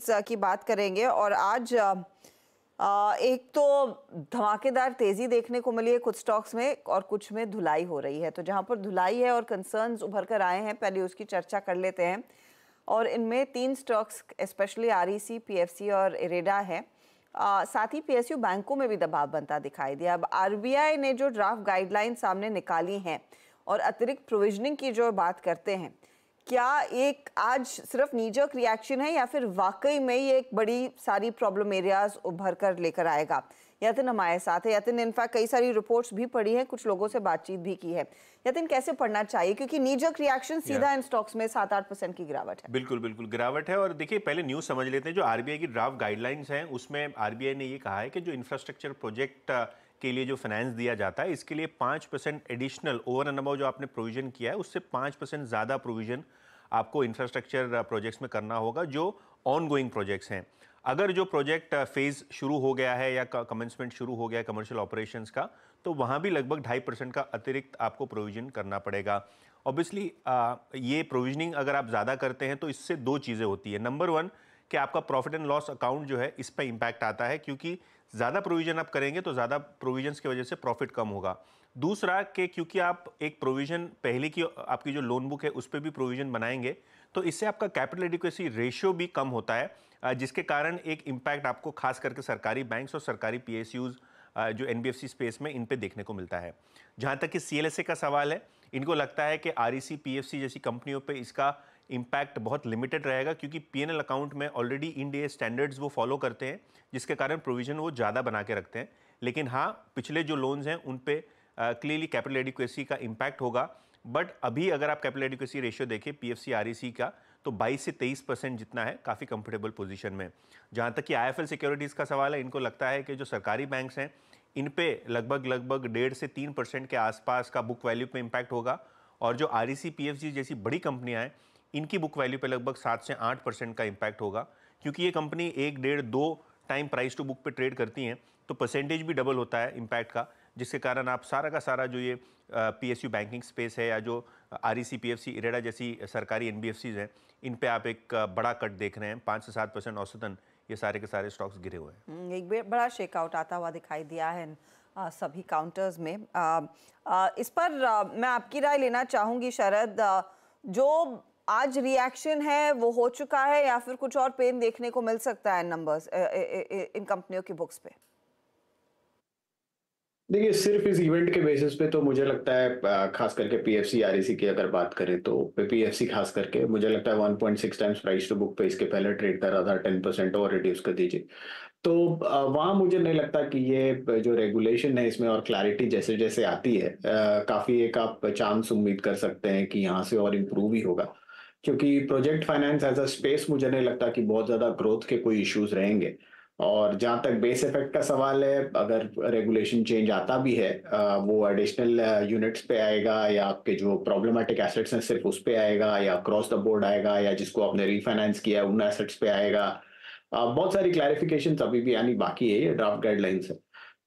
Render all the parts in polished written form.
Events की बात करेंगे और आज एक तो धमाकेदार तेजी देखने को मिली है कुछ स्टॉक्स में और कुछ में धुलाई हो रही है। तो जहां पर धुलाई है और कंसर्न्स उभर कर आए हैं, पहले उसकी चर्चा कर लेते हैं। और इनमें 3 स्टॉक्स स्पेशली आरईसी, पीएफसी और इरेडा है। साथ ही पीएसयू बैंकों में भी दबाव बनता दिखाई दिया। अब आरबीआई ने जो ड्राफ्ट गाइडलाइन सामने निकाली हैं और अतिरिक्त प्रोविजनिंग की जो बात करते हैं, क्या एक आज सिर्फ नीजक रिएक्शन है या फिर वाकई में ये एक बड़ी सारी प्रॉब्लम एरियाज उभर कर लेकर आएगा? यतिन हमारे साथ है। यतिन, इनफैक्ट कई सारी रिपोर्ट्स भी पढ़ी हैं, कुछ लोगों से बातचीत भी की है। यतिन, कैसे पढ़ना चाहिए, क्योंकि नीजक रिएक्शन सीधा इन स्टॉक्स में 7-8% की गिरावट है। बिल्कुल बिल्कुल गिरावट है। और देखिए, पहले न्यूज समझ लेते हैं। जो आरबीआई की ड्राफ्ट गाइडलाइंस हैं उसमें आरबीआई ने ये कहा है कि जो इंफ्रास्ट्रक्चर प्रोजेक्ट के लिए जो फाइनेंस दिया जाता है, इसके लिए 5% एडिशनल ओवर एंड अबव जो आपने प्रोविजन किया है उससे 5% ज़्यादा प्रोविजन आपको इंफ्रास्ट्रक्चर प्रोजेक्ट्स में करना होगा जो ऑन गोइंग प्रोजेक्ट्स हैं। अगर जो प्रोजेक्ट फेज शुरू हो गया है या कमेंसमेंट शुरू हो गया है कमर्शियल ऑपरेशंस का, तो वहाँ भी लगभग 2.5% का अतिरिक्त आपको प्रोविजन करना पड़ेगा। ऑब्वियसली ये प्रोविजनिंग अगर आप ज़्यादा करते हैं तो इससे 2 चीज़ें होती है। नंबर 1 कि आपका प्रॉफिट एंड लॉस अकाउंट जो है इस पर इम्पैक्ट आता है, क्योंकि ज़्यादा प्रोविजन आप करेंगे तो ज़्यादा प्रोविजंस की वजह से प्रॉफिट कम होगा। दूसरा कि क्योंकि आप एक प्रोविजन पहले की आपकी जो लोन बुक है उस पर भी प्रोविजन बनाएंगे, तो इससे आपका कैपिटल एडिक्वेसी रेशियो भी कम होता है, जिसके कारण एक इम्पैक्ट आपको खास करके सरकारी बैंक्स और सरकारी पीएसयूज जो एनबीएफसी स्पेस में इन पे देखने को मिलता है। जहाँ तक कि सीएलएसए का सवाल है, इनको लगता है कि आरईसी, पीएफसी जैसी कंपनियों पे इसका इम्पैक्ट बहुत लिमिटेड रहेगा, क्योंकि पीएनएल अकाउंट में ऑलरेडी इंड एस स्टैंडर्ड्स वो फॉलो करते हैं, जिसके कारण प्रोविजन वो ज़्यादा बना के रखते हैं। लेकिन हाँ, पिछले जो लोन्स हैं उन पे क्लियरली कैपिटल एडिक्वेसी का इम्पैक्ट होगा। बट अभी अगर आप कैपिटल एडिक्वेसी रेशियो देखें पीएफसी, आरईसी का, तो 22 से 23% जितना है, काफ़ी कंफर्टेबल पोजीशन में। जहाँ तक कि आईएफएल सिक्योरिटीज़ का सवाल है, इनको लगता है कि जो सरकारी बैंक्स हैं इन पे लगभग 1.5 से 3% के आसपास का बुक वैल्यू पे इम्पैक्ट होगा, और जो आरईसी, पीएफसी जैसी बड़ी कंपनियां हैं इनकी बुक वैल्यू पे लगभग 7 से 8% का इम्पैक्ट होगा, क्योंकि ये company 1, 1.5, 2 time price to book पे ट्रेड करती हैं, तो परसेंटेज भी डबल होता है इम्पैक्ट का, जिसके कारण आप सारा का सारा जो ये पीएसयू बैंकिंग स्पेस है या जो आरईसी, पीएफसी, इरेडा जैसी सरकारी एनबीएफसीज हैं, इन पे आप एक बड़ा कट देख रहे हैं। 5 से 7% औसतन ये सारे के सारे स्टॉक्स गिरे हुए हैं। एक बड़ा शेकआउट आता हुआ दिखाई दिया है सभी काउंटर्स में। इस पर मैं आपकी राय लेना चाहूंगी शरद। जो आज रिएक्शन है वो हो चुका है या फिर कुछ और पेन देखने को मिल सकता है नंबर्स इन कंपनियों की बुक्स पे? देखिए, सिर्फ इस इवेंट के बेसिस पे तो मुझे लगता है, खास करके पीएफसी, आरईसी की अगर बात करें तो पीएफसी खास करके मुझे लगता है 1.6 टाइम्स प्राइस टू बुक पे इसके पहले ट्रेड कर रहा था। 10% और रिड्यूस कर दीजिए तो वहाँ मुझे नहीं लगता कि ये जो रेगुलेशन है इसमें और क्लैरिटी जैसे जैसे आती है, काफी एक आप चांस उम्मीद कर सकते हैं कि यहाँ से और इम्प्रूव ही होगा, क्योंकि project finance as a space मुझे नहीं लगता कि बहुत ज्यादा ग्रोथ के कोई इश्यूज रहेंगे। और जहां तक बेस इफेक्ट का सवाल है, अगर रेगुलेशन चेंज आता भी है, वो एडिशनल यूनिट्स पे आएगा या आपके जो प्रॉब्लमेटिक एसेट्स हैं सिर्फ उस पे आएगा, या क्रॉस द बोर्ड आएगा, या जिसको आपने रीफाइनेंस किया है उन एसेट्स पे आएगा, बहुत सारी क्लैरिफिकेशन अभी भी आनी बाकी है। ये ड्राफ्ट गाइडलाइंस है,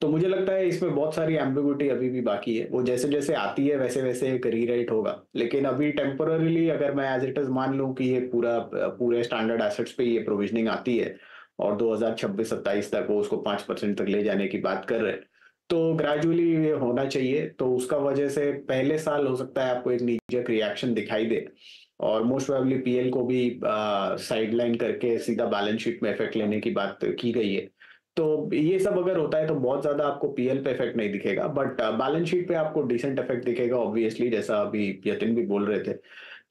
तो मुझे लगता है इसमें बहुत सारी एम्बिग्युइटी अभी भी बाकी है। वो जैसे जैसे आती है वैसे वैसे एक रीराइट होगा, लेकिन अभी टेम्पोररीली अगर मैं एज इट इज मान लूं कि ये पूरे स्टैंडर्ड एसेट्स पे ये प्रोविजनिंग आती है और 2026-27 तक वो उसको 5% तक ले जाने की बात कर रहे हैं, तो ग्रेजुअली ये होना चाहिए। तो उसका वजह से पहले साल हो सकता है आपको एक नीजक रिएक्शन दिखाई दे, और मोस्ट प्रोबेबली पीएल को भी साइडलाइन करके सीधा बैलेंस शीट में इफेक्ट लेने की बात की गई है। तो ये सब अगर होता है तो बहुत ज्यादा आपको पीएल पे इफेक्ट नहीं दिखेगा, बट बैलेंस शीट पे आपको डिसेंट इफेक्ट दिखेगा ऑब्वियसली, जैसा अभी यतिन भी बोल रहे थे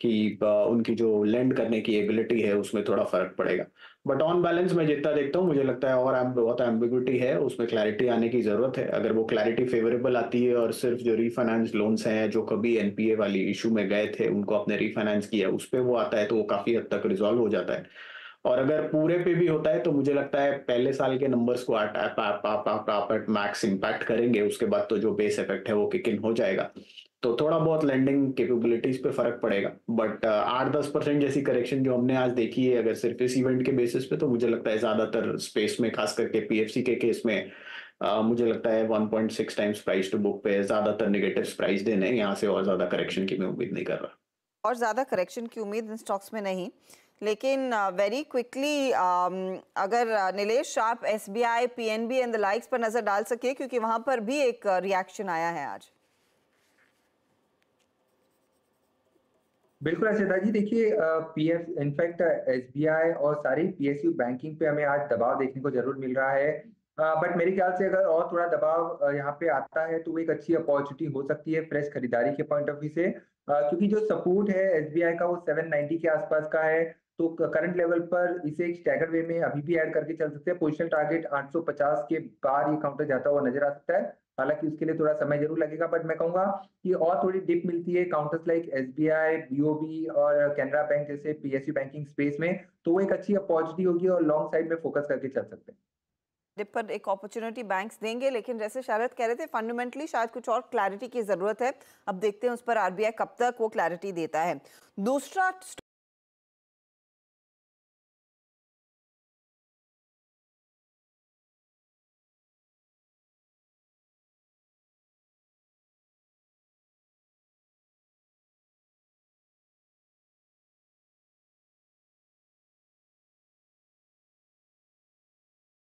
कि उनकी जो लेंड करने की एबिलिटी है उसमें थोड़ा फर्क पड़ेगा। बट ऑन बैलेंस मैं जितना देखता हूँ मुझे लगता है और बहुत एम्बिग्युइटी है, उसमें क्लैरिटी आने की जरूरत है। अगर वो क्लैरिटी फेवरेबल आती है और सिर्फ जो रीफाइनेंस लोन्स हैं जो कभी एनपीए वाली इशू में गए थे उनको आपने रीफाइनेंस किया उस पे वो आता है, तो वो काफी हद तक रिजॉल्व हो जाता है। और अगर पूरे पे भी होता है तो मुझे लगता है पहले साल के नंबर्स को आप एट मैक्स इम्पैक्ट करेंगे, उसके बाद तो जो बेस इफेक्ट है वो किक इन हो जाएगा, तो थोड़ा बहुत लैंडिंग कैपेबिलिटीज पे फर्क पड़ेगा। बट 8-10% जैसी करेक्शन जो हमने आज देखी है अगर सिर्फ इस इवेंट के बेसिस पे, तो मुझे लगता है ज्यादातर स्पेस में, खास करके पीएफसी के केस में, मुझे लगता है 1.6 टाइम्स प्राइस टू बुक पे ज्यादातर नेगेटिव प्राइस देने, यहाँ से और ज्यादा करेक्शन की मैं उम्मीद नहीं कर रहा। और ज्यादा करेक्शन की उम्मीद इन स्टॉक्स में नहीं। लेकिन वेरी क्विकली अगर नीलेश आप SBI, PNB and the likes पर नजर डाल सके, क्योंकि वहां पर भी एक रिएक्शन आया है आज। बिल्कुल अर्षिता जी, देखिए पीएफ इनफैक्ट एसबीआई और सारी पीएसयू बैंकिंग पे हमें आज दबाव देखने को जरूर मिल रहा है। बट मेरे ख्याल से अगर और थोड़ा दबाव यहाँ पे आता है तो वो एक अच्छी अपॉर्चुनिटी हो सकती है फ्रेश खरीदारी के पॉइंट ऑफ व्यू से, क्योंकि जो सपोर्ट है एसबीआई का वो 790 के आसपास का है। तो करंट लेवल पर इसे एक स्टैगर वे में अभी भी ऐड करके चल सकते हैं। पोजिशन टारगेट 850 के पार ये काउंटर जाता हुआ नजर आ सकता है, हालांकि उसके लिए थोड़ा समय जरूर लगेगा। बट मैं कहूंगा कि और थोड़ी डिप मिलती है काउंटर्स लाइक एसबीआई, बीओबी और कैनरा बैंक जैसे पीएसयू बैंकिंग स्पेस में, तो वो एक अच्छी अपॉर्चुनिटी होगी और लॉन्ग साइड में फोकस करके चल सकते हैं। डिप पर एक अपॉर्चुनिटी बैंक्स देंगे, लेकिन जैसे शारद कह रहे थे फंडामेंटली शायद कुछ और क्लैरिटी की जरूरत है। अब देखते हैं उस पर आरबीआई कब तक वो क्लैरिटी देता है। दूसरा